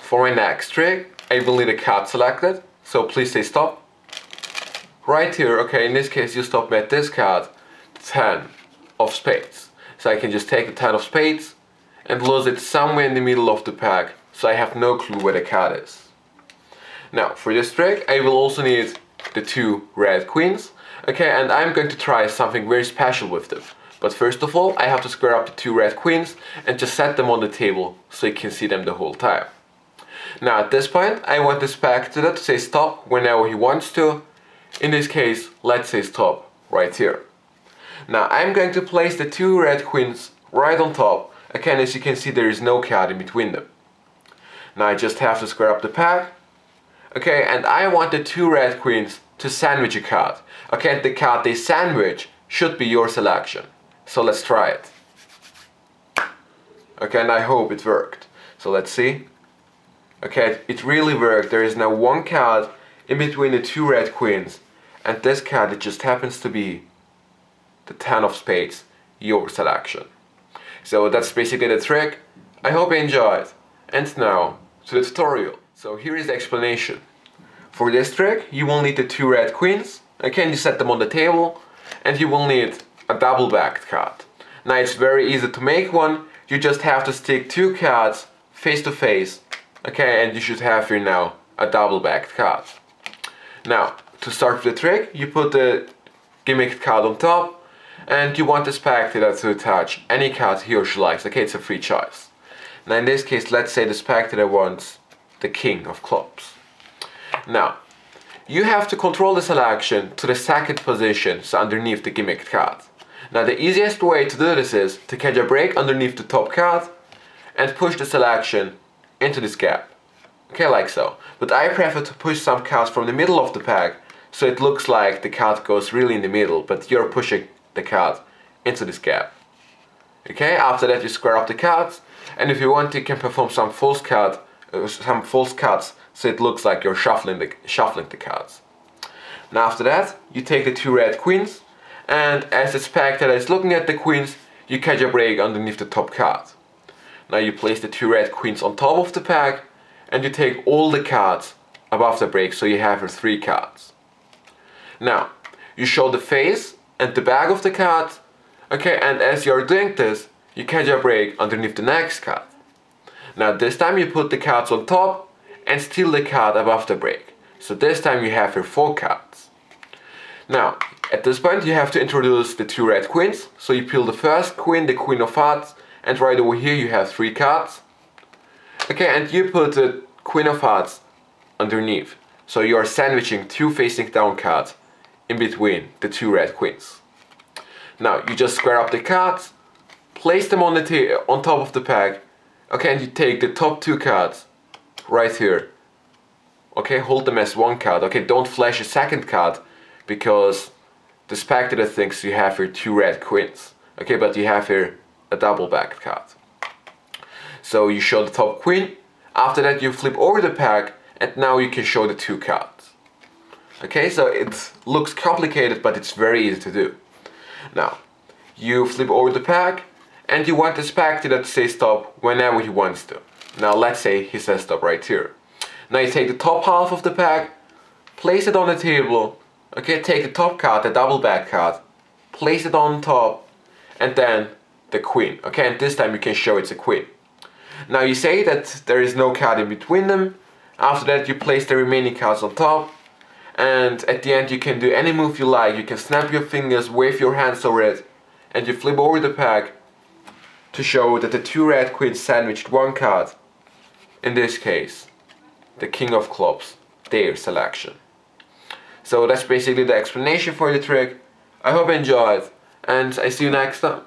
for my next trick, I will need a card selected, so please say stop. Right here, okay, in this case you stop me at this card, 10 of spades. So I can just take the 10 of spades and lose it somewhere in the middle of the pack, so I have no clue where the card is. Now, for this trick, I will also need the 2 red queens, okay, and I'm going to try something very special with them. But first of all, I have to square up the 2 red queens and just set them on the table so you can see them the whole time. Now at this point, I want the spectator to say stop whenever he wants to. In this case, let's say stop right here. Now I'm going to place the 2 red queens right on top. Again, as you can see, there is no card in between them. Now I just have to square up the pack. Okay, and I want the 2 red queens to sandwich a card. Okay, and the card they sandwich should be your selection. So let's try it. Okay, and I hope it worked. So let's see. Okay, it really worked. There is now 1 card in between the 2 red queens, and this card, it just happens to be the 10 of spades, your selection. So that's basically the trick. I hope you enjoyed. And now to the tutorial. So here is the explanation. For this trick, you will need the 2 red queens. Again, you set them on the table, and you will need a double-backed card. Now it's very easy to make one. You just have to stick 2 cards face to face. Okay, and you should have here now a double-backed card. Now, to start with the trick, you put the gimmicked card on top, and you want the spectator to attach any card he or she likes. Okay, it's a free choice. Now in this case, let's say the spectator wants the king of clubs. Now, you have to control the selection to the second position, so underneath the gimmicked card. Now the easiest way to do this is to catch a break underneath the top card and push the selection into this gap. Okay, like so. But I prefer to push some cards from the middle of the pack, so it looks like the card goes really in the middle, but you're pushing the card into this gap. Okay, after that you square up the cards, and if you want you can perform some false cuts, so it looks like you're shuffling the cards. Now after that, you take the 2 red queens, and as the spectator is looking at the queens, you catch a break underneath the top card. Now you place the 2 red queens on top of the pack, and you take all the cards above the break, so you have your 3 cards. Now, you show the face and the back of the card, okay, and as you're doing this, you catch a break underneath the next card. Now this time you put the cards on top and steal the card above the break. So this time you have your 4 cards. Now, at this point you have to introduce the 2 red queens, so you peel the first queen, the queen of hearts, and right over here you have 3 cards. Okay, and you put the queen of hearts underneath. So you are sandwiching 2 facing down cards in between the 2 red queens. Now you just square up the cards, place them on top of the pack. Okay, and you take the top 2 cards right here. Okay, hold them as 1 card. Okay, don't flash a second card because the spectator thinks you have here 2 red queens. Okay, but you have here a double-backed card. So you show the top queen, after that you flip over the pack, and now you can show the 2 cards. Okay, so it looks complicated, but it's very easy to do. Now, you flip over the pack, and you want the spectator to say stop whenever he wants to. Now let's say he says stop right here. Now you take the top half of the pack, place it on the table, okay, take the top card, the double-back card, place it on top, and then the queen. Okay, and this time you can show it's a queen. Now you say that there is no card in between them. After that you place the remaining cards on top, and at the end you can do any move you like. You can snap your fingers, wave your hands over it, and you flip over the pack to show that the 2 red queens sandwiched 1 card. In this case, the king of clubs, their selection. So that's basically the explanation for the trick. I hope you enjoyed, and I see you next time.